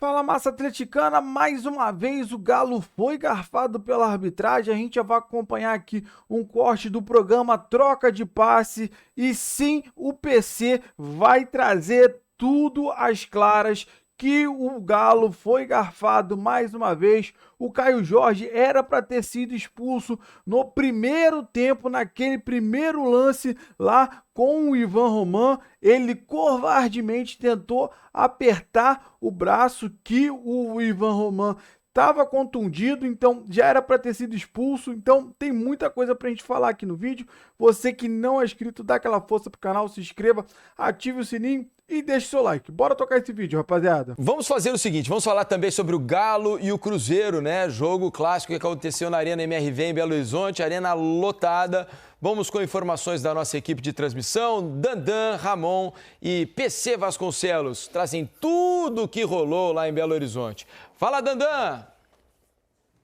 Fala, massa atleticana, mais uma vez o Galo foi garfado pela arbitragem. A gente já vai acompanhar aqui um corte do programa Troca de Passe. E sim, o PC vai trazer tudo às claras que o Galo foi garfado mais uma vez. O Caio Jorge era para ter sido expulso no primeiro tempo, naquele primeiro lance lá com o Ivan Roman. Ele covardemente tentou apertar o braço que o Ivan Roman estava contundido, então já era para ter sido expulso. Então tem muita coisa para a gente falar aqui no vídeo. Você que não é inscrito, dá aquela força pro canal, se inscreva, ative o sininho e deixe seu like. Bora tocar esse vídeo, rapaziada. Vamos fazer o seguinte, vamos falar também sobre o Galo e o Cruzeiro, né? Jogo clássico que aconteceu na Arena MRV em Belo Horizonte, arena lotada. Vamos com informações da nossa equipe de transmissão. Dandan, Ramon e PC Vasconcelos trazem tudo o que rolou lá em Belo Horizonte. Fala, Dandan!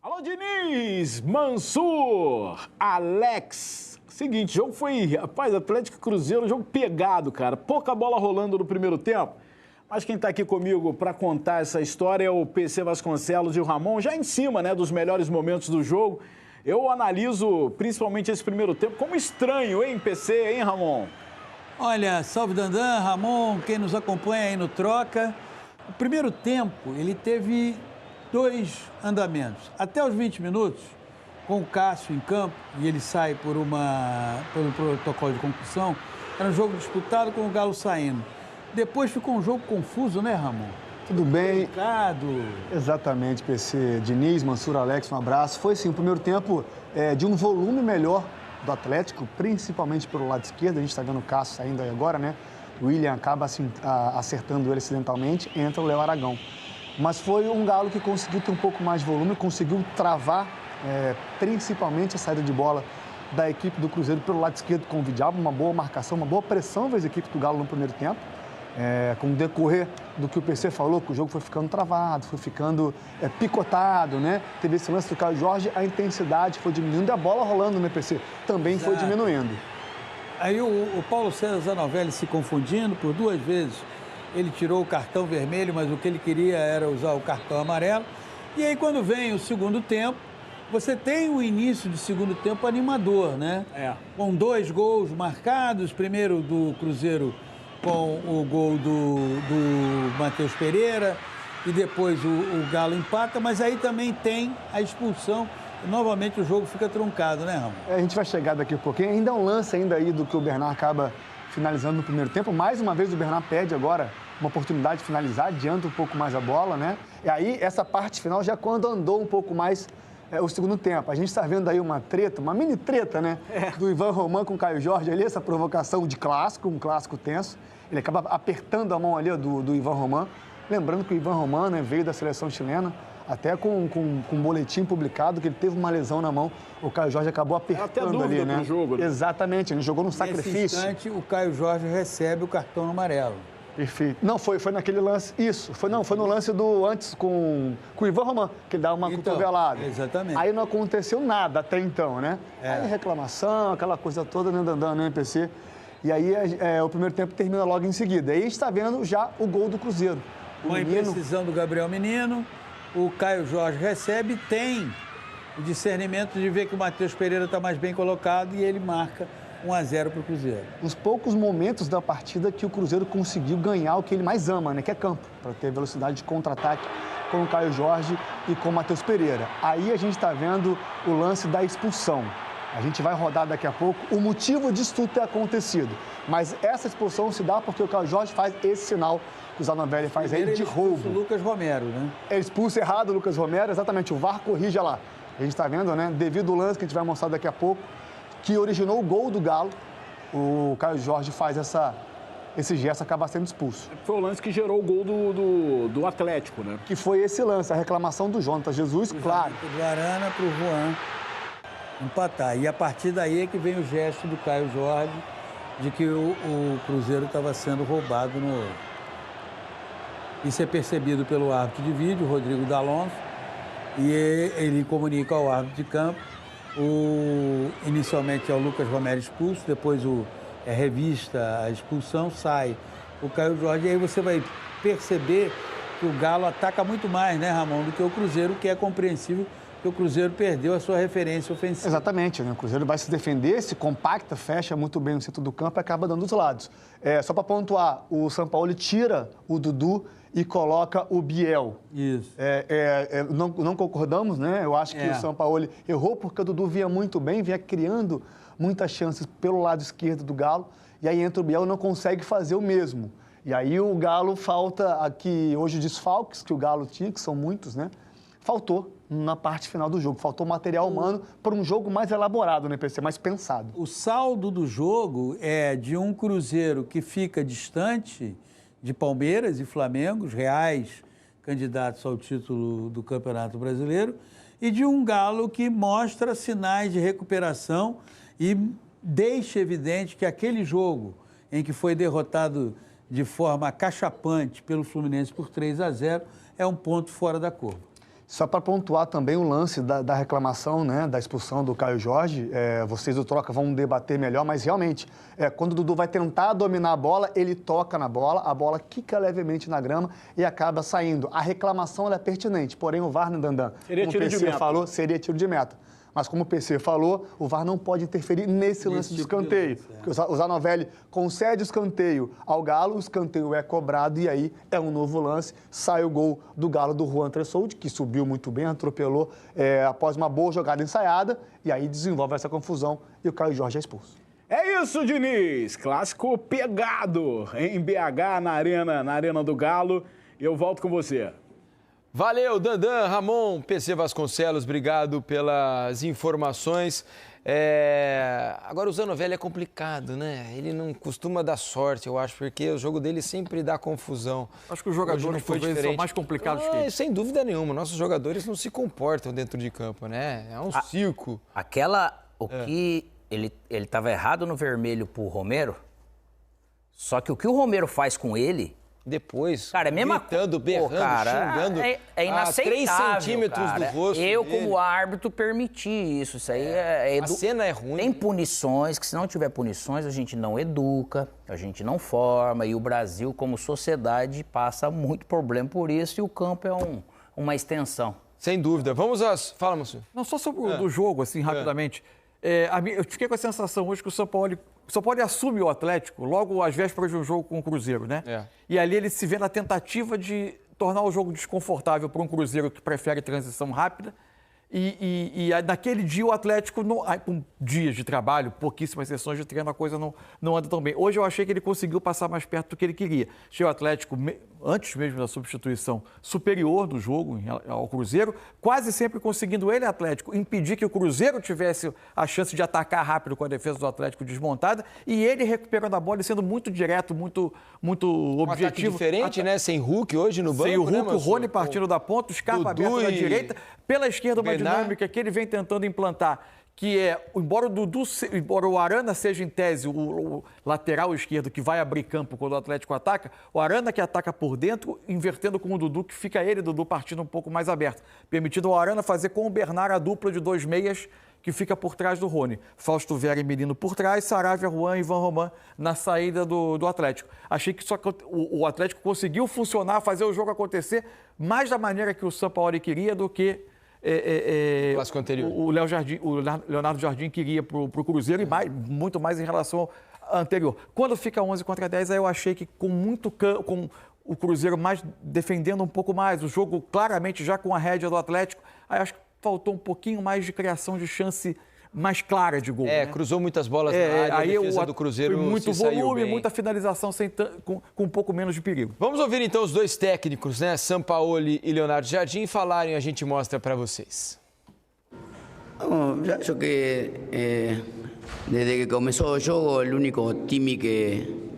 Alô, Diniz, Mansur, Alex. Seguinte, o jogo foi, rapaz, Atlético e Cruzeiro, jogo pegado, cara. Pouca bola rolando no primeiro tempo. Mas quem tá aqui comigo para contar essa história é o PC Vasconcelos e o Ramon, já em cima, né, dos melhores momentos do jogo. Eu analiso principalmente esse primeiro tempo como estranho, hein, PC, hein, Ramon? Olha, salve Dandan, Ramon, quem nos acompanha aí no Troca. O primeiro tempo, ele teve dois andamentos. Até os 20 minutos, com o Cássio em campo, e ele sai pelo protocolo de concussão, era um jogo disputado com o Galo saindo. Depois ficou um jogo confuso, né, Ramon? Tudo bem. Complicado. Exatamente, PC. Diniz, Mansur, Alex, um abraço. Foi, sim, o primeiro tempo de um volume melhor do Atlético, principalmente pelo lado esquerdo. A gente está vendo o Cássio saindo aí agora, né? O William acaba assim, acertando ele acidentalmente, entra o Léo Aragão. Mas foi um Galo que conseguiu ter um pouco mais de volume, conseguiu travar principalmente a saída de bola da equipe do Cruzeiro pelo lado esquerdo com o Vidiabo, uma boa marcação, uma boa pressão das equipes do Galo no primeiro tempo. Com o decorrer do que o PC falou, que o jogo foi ficando travado, foi ficando picotado, né? Teve esse lance do Caio Jorge, a intensidade foi diminuindo e a bola rolando, né, PC? Também Exato. foi diminuindo. Aí o Paulo César Zanovelli se confundindo por duas vezes. Ele tirou o cartão vermelho, mas o que ele queria era usar o cartão amarelo. E aí, quando vem o segundo tempo, você tem o início do segundo tempo animador, né? Com 2 gols marcados, primeiro do Cruzeiro com o gol do Matheus Pereira e depois o Galo empata, mas aí também tem a expulsão. Novamente o jogo fica truncado, né, Ramon? A gente vai chegar daqui a pouquinho. Ainda é um lance ainda aí do que o Bernard acaba finalizando no primeiro tempo. Mais uma vez o Bernard perde agora uma oportunidade de finalizar, adianta um pouco mais a bola, né? E aí essa parte final já quando andou um pouco mais o segundo tempo. A gente está vendo aí uma treta, uma mini treta, né? Do Ivan Roman com o Caio Jorge ali, essa provocação de clássico, um clássico tenso. Ele acaba apertando a mão ali do Ivan Roman. Lembrando que o Ivan Roman, né, veio da seleção chilena, até com um boletim publicado que ele teve uma lesão na mão. O Caio Jorge acabou apertando ali, né? Jogo, né? Exatamente, ele jogou no sacrifício. Nesse instante, o Caio Jorge recebe o cartão amarelo. Perfeito. Não, foi naquele lance, isso. Foi no lance do antes com o Ivan Roman, que ele dá uma cotovelada. Exatamente. Aí não aconteceu nada até então, né? Aí reclamação, aquela coisa toda, né, andando no MPC. E aí o primeiro tempo termina logo em seguida. Aí a gente está vendo já o gol do Cruzeiro. Com a imprecisão do Gabriel Menino, o Caio Jorge recebe, tem o discernimento de ver que o Matheus Pereira está mais bem colocado e ele marca 1-0 para o Cruzeiro. Os poucos momentos da partida que o Cruzeiro conseguiu ganhar o que ele mais ama, né? Que é campo, para ter velocidade de contra-ataque com o Caio Jorge e com o Matheus Pereira. Aí a gente está vendo o lance da expulsão. A gente vai rodar daqui a pouco o motivo disso tudo ter acontecido. Mas essa expulsão se dá porque o Caio Jorge faz esse sinal que o Zanovelli faz aí de roubo. O Lucas Romero, né? Ele expulsa errado o Lucas Romero, exatamente, o VAR corrige lá. A gente está vendo, né, devido ao lance que a gente vai mostrar daqui a pouco, que originou o gol do Galo, o Caio Jorge faz esse gesto, acaba sendo expulso. Foi o lance que gerou o gol do Atlético, né? Que foi esse lance, a reclamação do Jonathan Jesus, claro. Do Arana para o Juan empatar. E a partir daí é que vem o gesto do Caio Jorge de que o Cruzeiro estava sendo roubado no... Isso é percebido pelo árbitro de vídeo, Rodrigo D'Alonso, e ele comunica ao árbitro de campo. Inicialmente é o Lucas Romero expulso, depois é revista a expulsão, sai o Caio Jorge, e aí você vai perceber que o Galo ataca muito mais, né, Ramon, do que o Cruzeiro, que é compreensível que o Cruzeiro perdeu a sua referência ofensiva. Exatamente, né? O Cruzeiro vai se defender, se compacta, fecha muito bem no centro do campo e acaba dando os lados. Só para pontuar, o Sampaoli tira o Dudu e coloca o Biel. Isso. Não concordamos, né? Eu acho que o Sampaoli errou porque o Dudu vinha muito bem, vinha criando muitas chances pelo lado esquerdo do Galo, e aí entra o Biel e não consegue fazer o mesmo. E aí o Galo falta aqui, hoje, desfalques que o Galo tinha, que são muitos, né? Faltou na parte final do jogo, faltou material humano para um jogo mais elaborado, né, PC, mais pensado. O saldo do jogo é de um Cruzeiro que fica distante de Palmeiras e Flamengo, os reais candidatos ao título do Campeonato Brasileiro, e de um Galo que mostra sinais de recuperação e deixa evidente que aquele jogo em que foi derrotado de forma acachapante pelo Fluminense por 3-0 é um ponto fora da curva. Só para pontuar também o lance da reclamação, né, da expulsão do Caio Jorge, vocês do Troca vão debater melhor, mas realmente, quando o Dudu vai tentar dominar a bola, ele toca na bola, a bola quica levemente na grama e acaba saindo. A reclamação ela é pertinente, porém o VAR, Dandan, seria tiro de meta. Falou, seria tiro de meta. Mas como o PC falou, o VAR não pode interferir nesse lance de escanteio. Porque o Zanovelli concede o escanteio ao Galo, o escanteio é cobrado e aí é um novo lance. Sai o gol do Galo do Juan Tressoldi, que subiu muito bem, atropelou após uma boa jogada ensaiada e aí desenvolve essa confusão e o Caio Jorge é expulso. É isso, Diniz. Clássico pegado em BH, na Arena do Galo. Eu volto com você. Valeu, Dandan, Ramon, PC Vasconcelos, obrigado pelas informações. Agora o Zanovelli é complicado, né? Ele não costuma dar sorte, eu acho, porque o jogo dele sempre dá confusão. Acho que os jogadores são mais complicados que ele. Sem dúvida nenhuma, nossos jogadores não se comportam dentro de campo, né? É um circo. Que ele estava errado no vermelho pro Romero, só que o que o Romero faz com ele... Depois, cara, é mesma gritando, berrando, xingando é inaceitável, a 3 centímetros cara. do rosto Eu, dele. como árbitro, permiti isso. Isso aí A cena é ruim. Tem punições, que se não tiver punições, a gente não educa, a gente não forma, e o Brasil, como sociedade, passa muito problema por isso, e o campo é uma extensão. Sem dúvida. Vamos às... Fala, Márcio. Não, só sobre o do jogo, assim, rapidamente. Eu fiquei com a sensação hoje que o São Paulo assume o Atlético logo às vésperas de um jogo com o Cruzeiro, né? E ali ele se vê na tentativa de tornar o jogo desconfortável para um Cruzeiro que prefere transição rápida. E naquele dia o Atlético, com dias de trabalho, pouquíssimas sessões de treino, a coisa não anda tão bem. Hoje eu achei que ele conseguiu passar mais perto do que ele queria. Achei o Atlético, antes mesmo da substituição, superior do jogo ao Cruzeiro, quase sempre conseguindo ele, Atlético, impedir que o Cruzeiro tivesse a chance de atacar rápido com a defesa do Atlético desmontada, e ele recuperando a bola e sendo muito direto, muito objetivo. Diferente, né? Sem Hulk hoje no banco. Sem o Hulk, né, o Rony partindo da ponta, o Scarpa aberto na direita, pela esquerda uma dinâmica que ele vem tentando implantar, que embora o Arana seja em tese o lateral esquerdo que vai abrir campo quando o Atlético ataca, o Arana que ataca por dentro, invertendo com o Dudu, que fica Dudu partindo um pouco mais aberto, permitindo ao Arana fazer com o Bernard a dupla de 2 meias que fica por trás do Rony. Fausto Vera e Menino por trás, Saravia, Juan e Ivan Roman na saída do Atlético. Achei que o Atlético conseguiu funcionar, fazer o jogo acontecer mais da maneira que o Sampaoli queria do que clássico anterior. O Leonardo Jardim queria para o Cruzeiro e muito mais em relação ao anterior. Quando fica 11 contra 10, aí eu achei que com o Cruzeiro mais defendendo um pouco mais, o jogo claramente já com a rédea do Atlético, aí acho que faltou um pouquinho mais de criação de chance mais clara de gol. Né? Cruzou muitas bolas na área, aí a defesa do Cruzeiro muito se saiu volume, bem. muita finalização com um pouco menos de perigo. Vamos ouvir então os dois técnicos, né, Sampaoli e Leonardo Jardim, falarem e a gente mostra para vocês. Yo que desde que comenzó el juego el único time que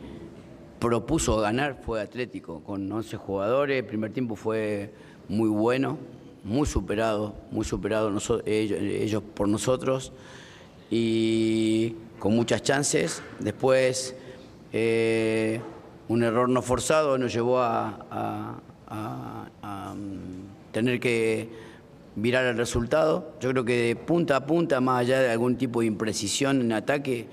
propuso ganar fue Atlético, con 11 jugadores. El primer tiempo fue muy bueno, muy superado ellos por nosotros y con muchas chances. Después un error no forzado nos llevó a tener que virar el resultado. Yo creo que de punta a punta, más allá de algún tipo de imprecisión en ataque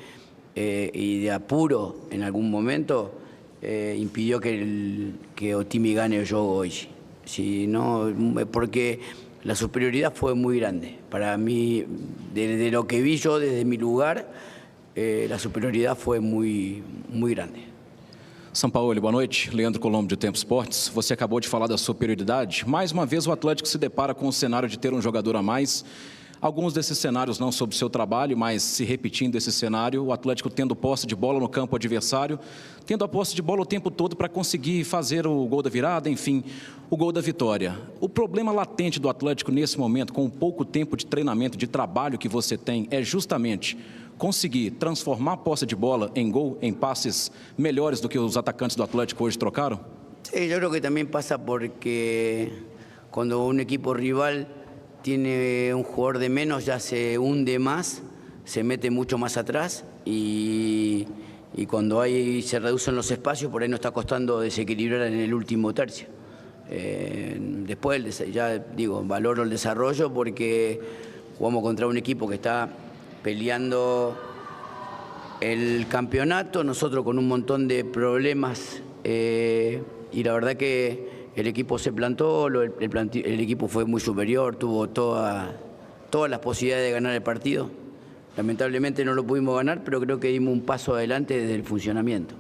y de apuro en algún momento, impidió que Otimi gane el juego hoy. Si no, porque la superioridad fue muy grande. Para mí, de lo que vi yo desde mi lugar, la superioridad fue muy grande. Sampaoli, boa noite. Leandro Colombo, de Tempo Esportes. Você acabou de falar da superioridade. Mais uma vez, o Atlético se depara com o cenário de ter um jogador a mais. Alguns desses cenários não sob seu trabalho, mas se repetindo esse cenário, o Atlético tendo posse de bola no campo adversário, tendo a posse de bola o tempo todo para conseguir fazer o gol da virada, enfim, o gol da vitória. O problema latente do Atlético nesse momento, com o pouco tempo de treinamento, de trabalho que você tem, é justamente conseguir transformar a posse de bola em gol, em passes melhores do que os atacantes do Atlético hoje trocaram? Sí, yo creo que también pasa porque cuando un equipo rival tiene un jugador de menos, ya se hunde más, se mete mucho más atrás y cuando se reducen los espacios, por ahí nos está costando desequilibrar en el último tercio. Después, ya digo, valoro el desarrollo porque jugamos contra un equipo que está peleando el campeonato, nosotros con un montón de problemas y la verdad que el equipo se plantó, el equipo fue muy superior, tuvo todas las posibilidades de ganar el partido. Lamentablemente no lo pudimos ganar, pero creo que dimos un paso adelante desde el funcionamiento.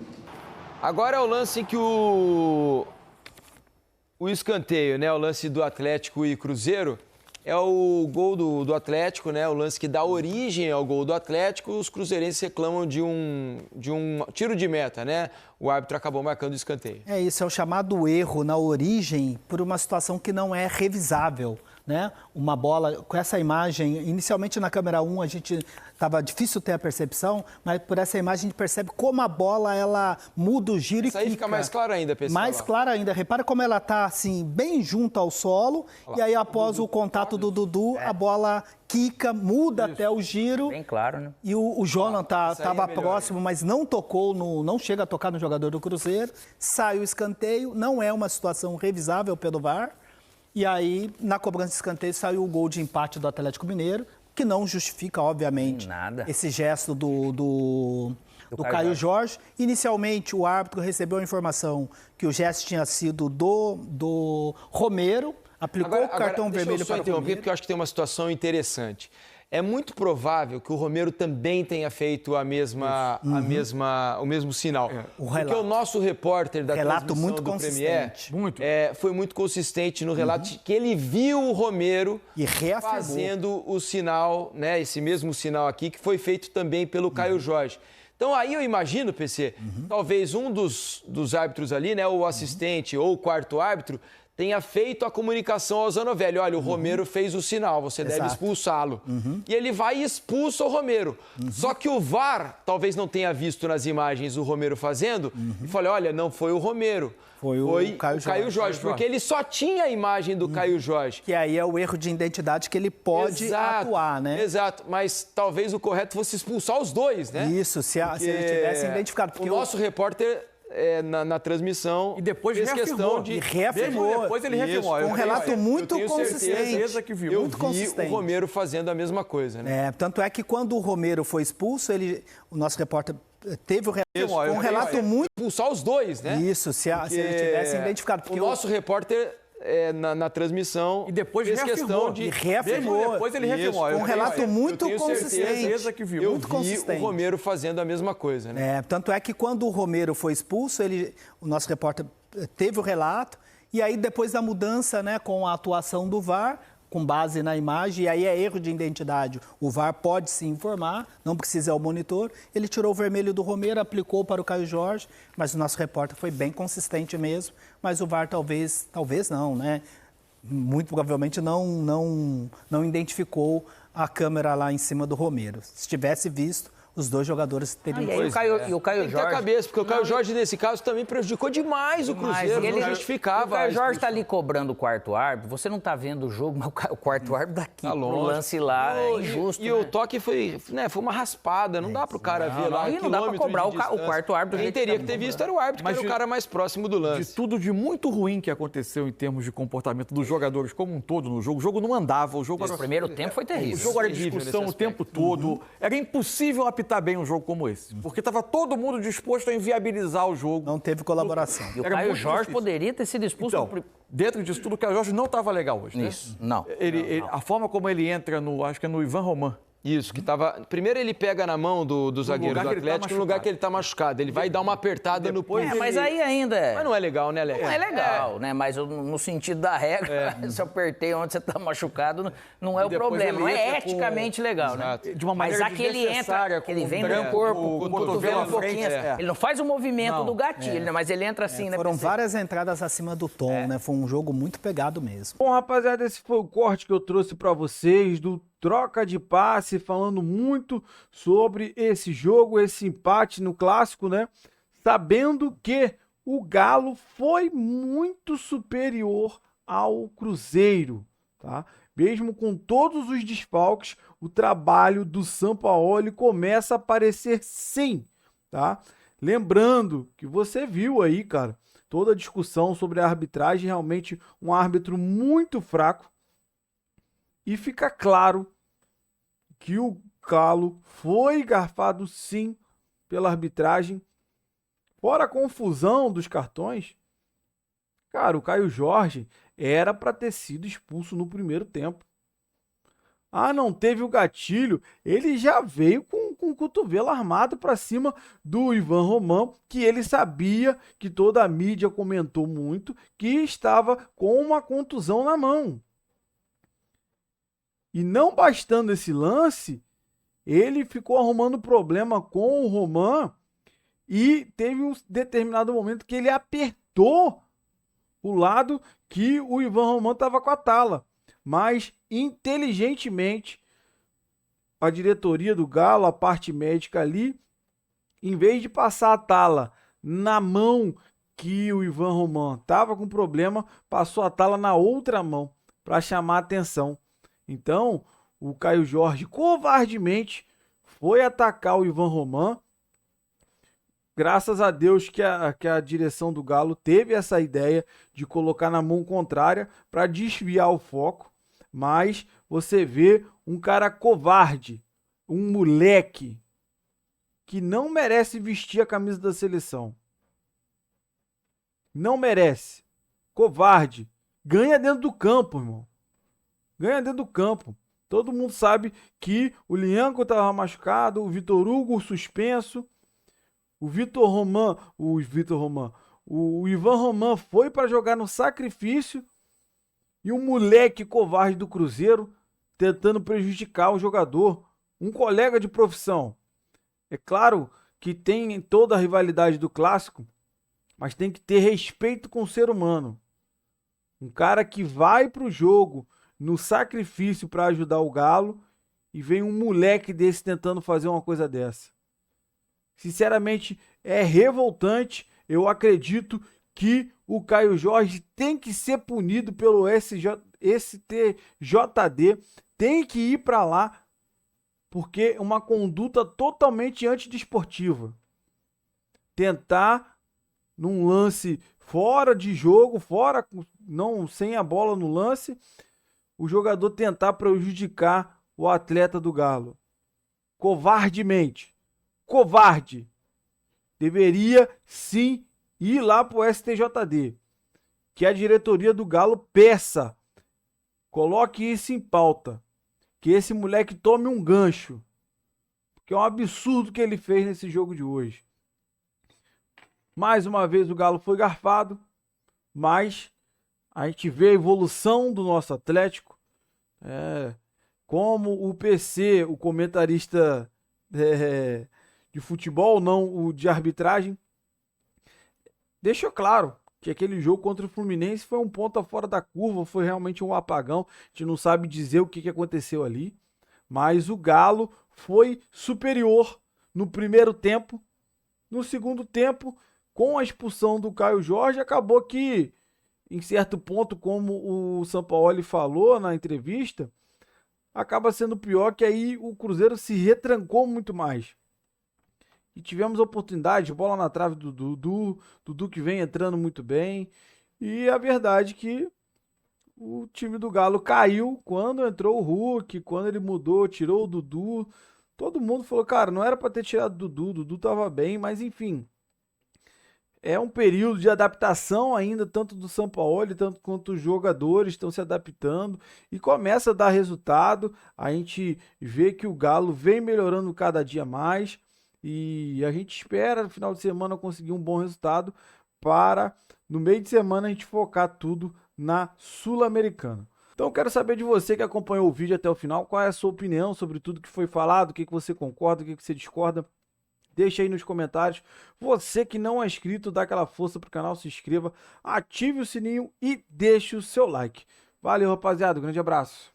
Agora é o lance que o escanteio, né? O lance do Atlético e Cruzeiro. É o gol do Atlético, né? O lance que dá origem ao gol do Atlético. Os cruzeirenses reclamam de um tiro de meta, né? O árbitro acabou marcando o escanteio. É isso, é o chamado erro na origem por uma situação que não é revisável, né? Uma bola com essa imagem, inicialmente na câmera 1 a gente estava difícil ter a percepção, mas por essa imagem a gente percebe como a bola ela muda o giro. Isso aí fica mais claro ainda, pessoal. Mais claro ainda. Repara como ela está assim bem junto ao solo e aí após o contato do Dudu a bola quica, muda até o giro. Bem claro, né? E o Jonathan estava próximo, mas não tocou, não chega a tocar no jogador do Cruzeiro. Sai o escanteio, não é uma situação revisável pelo VAR. E aí, na cobrança de escanteio, saiu o gol de empate do Atlético Mineiro, que não justifica, obviamente, esse gesto do Caio Jorge. Inicialmente, o árbitro recebeu a informação que o gesto tinha sido do Romero, aplicou o cartão vermelho para o Romero. Porque eu acho que tem uma situação interessante. É muito provável que o Romero também tenha feito o mesmo sinal. Porque o nosso repórter da transmissão do Premier foi muito consistente no relato de que ele viu o Romero fazendo o sinal, né, esse mesmo sinal aqui, que foi feito também pelo Caio Jorge. Então aí eu imagino, PC, talvez um dos árbitros ali, né, o assistente ou o quarto árbitro, tenha feito a comunicação ao Zanovelli. Olha, o Romero fez o sinal, você deve expulsá-lo. E ele vai e expulsa o Romero. Só que o VAR talvez não tenha visto nas imagens o Romero fazendo e falou, olha, não foi o Romero. Foi o Caio Jorge, porque ele só tinha a imagem do Caio Jorge. Que aí é o erro de identidade que ele pode atuar, né? Exato, mas talvez o correto fosse expulsar os dois, né? Isso, se ele tivesse identificado. Porque o nosso repórter... na transmissão. E depois fez questão de reafirmou. Depois ele reafirmou. Um relato muito consistente. Eu vi o Romero fazendo a mesma coisa, né? Tanto é que quando o Romero foi expulso, o nosso repórter teve um relato muito... Expulsar os dois, né? Isso, se ele tivesse identificado. Porque o nosso repórter... na transmissão e depois fez questão de reafirmou. Depois ele reafirmou. Um relato muito consistente. Eu vi o Romero fazendo a mesma coisa, né? Tanto é que quando o Romero foi expulso, o nosso repórter teve o relato e aí depois da mudança, né, com a atuação do VAR, com base na imagem, e aí é erro de identidade. O VAR pode se informar, não precisa ir ao monitor. Ele tirou o vermelho do Romero, aplicou para o Caio Jorge, mas o nosso repórter foi bem consistente mesmo. Mas o VAR talvez não, né? Muito provavelmente não identificou a câmera lá em cima do Romero. Se tivesse visto, os dois jogadores teriam... E o Caio Tem que ter Jorge... a cabeça, porque o Caio Jorge, nesse caso, também prejudicou demais o Cruzeiro. Ele não justificava. O Caio Jorge está ali cobrando o quarto árbitro. Você não está vendo o jogo, mas o quarto árbitro daqui, o lance lá, é injusto. E o toque foi uma raspada. Não dá para o cara ver lá. Não dá para cobrar o quarto árbitro. Quem teria que ter visto era o árbitro, que era o cara mais próximo do lance. De tudo de muito ruim que aconteceu em termos de comportamento dos jogadores como um todo no jogo. O jogo não andava. O primeiro tempo foi terrível. O jogo era discussão o tempo todo. Era impossível apitar apitar bem um jogo como esse, porque estava todo mundo disposto a inviabilizar o jogo. Não teve colaboração. E o Era Caio muito Jorge difícil. poderia ter sido expulso. Então, dentro disso tudo, o Caio Jorge não estava legal hoje, né? Isso, não. A forma como ele entra acho que é no Ivan Roman. Isso, que tava. Primeiro ele pega na mão do zagueiro do lugar que ele tá Atlético, no lugar que ele tá machucado. Ele vai dar uma apertada no pulso. Mas aí ainda Mas não é legal, né, Alex? Não é legal, né? Mas no sentido da regra, se eu apertei onde você tá machucado, não é o depois problema. ele Não é entra com- eticamente legal, né? De uma maneira Mas aquele entra, desnecessária, com ele o vem do branco, corpo, o com o cotovelo cotovelo à um pouquinho. frente, Ele não faz o movimento do gatilho, né? Mas ele entra assim, né? Foram PC? várias entradas acima do tom, né? Foi um jogo muito pegado mesmo. Bom, rapaziada, esse foi o corte que eu trouxe pra vocês do Troca de Passe, falando muito sobre esse jogo, esse empate no clássico, né? Sabendo que o Galo foi muito superior ao Cruzeiro, tá? Mesmo com todos os desfalques, o trabalho do Sampaoli começa a aparecer sim, tá? Lembrando que você viu aí, cara, toda a discussão sobre a arbitragem, realmente um árbitro muito fraco. E fica claro que o Galo foi garfado sim pela arbitragem. Fora a confusão dos cartões, cara, o Caio Jorge era para ter sido expulso no primeiro tempo. Ah, não teve o gatilho. Ele já veio com o cotovelo armado para cima do Ivan Roman, que ele sabia, que toda a mídia comentou muito, que estava com uma contusão na mão. E não bastando esse lance, ele ficou arrumando problema com o Roman e teve um determinado momento que ele apertou o lado que o Ivan Roman estava com a tala. Mas, inteligentemente, a diretoria do Galo, a parte médica ali, em vez de passar a tala na mão que o Ivan Roman estava com problema, passou a tala na outra mão para chamar a atenção. Então, o Caio Jorge covardemente foi atacar o Ivan Roman. Graças a Deus que a direção do Galo teve essa ideia de colocar na mão contrária para desviar o foco. Mas você vê um cara covarde, um moleque que não merece vestir a camisa da seleção. Não merece. Covarde. Ganha dentro do campo, irmão. Ganha dentro do campo. Todo mundo sabe que o Lianco estava machucado, o Vitor Hugo suspenso, o Ivan Roman foi para jogar no sacrifício e um moleque covarde do Cruzeiro tentando prejudicar o jogador, um colega de profissão. É claro que tem toda a rivalidade do clássico, mas tem que ter respeito com o ser humano. Um cara que vai pro jogo no sacrifício para ajudar o Galo e vem um moleque desse tentando fazer uma coisa dessa. Sinceramente, é revoltante. Eu acredito que o Caio Jorge tem que ser punido pelo STJD, tem que ir para lá, porque é uma conduta totalmente antidesportiva. Tentar, num lance fora de jogo, não sem a bola no lance, o jogador tentar prejudicar o atleta do Galo. Covardemente. Covarde. Deveria sim ir lá pro STJD. Que a diretoria do Galo peça. Coloque isso em pauta. Que esse moleque tome um gancho. Porque é um absurdo que ele fez nesse jogo de hoje. Mais uma vez o Galo foi garfado. Mas a gente vê a evolução do nosso Atlético. Como o PC, o comentarista de futebol, não o de arbitragem, deixou claro que aquele jogo contra o Fluminense foi um ponto fora da curva, foi realmente um apagão. A gente não sabe dizer o que aconteceu ali, mas o Galo foi superior no primeiro tempo. No segundo tempo, com a expulsão do Caio Jorge, acabou que, em certo ponto, como o Sampaoli falou na entrevista, acaba sendo pior, que aí o Cruzeiro se retrancou muito mais. E tivemos oportunidade, bola na trave do Dudu que vem entrando muito bem. E a verdade é que o time do Galo caiu quando entrou o Hulk, quando ele mudou, tirou o Dudu. todo mundo falou, cara, não era para ter tirado o Dudu tava bem, mas enfim. É um período de adaptação ainda, tanto do Sampaoli, tanto quanto os jogadores estão se adaptando e começa a dar resultado. A gente vê que o Galo vem melhorando cada dia mais e a gente espera no final de semana conseguir um bom resultado para no meio de semana a gente focar tudo na Sul-Americana. Então eu quero saber de você que acompanhou o vídeo até o final, qual é a sua opinião sobre tudo que foi falado, o que você concorda, o que você discorda. Deixa aí nos comentários. Você que não é inscrito, dá aquela força pro canal, se inscreva, ative o sininho e deixe o seu like. Valeu, rapaziada. Um grande abraço.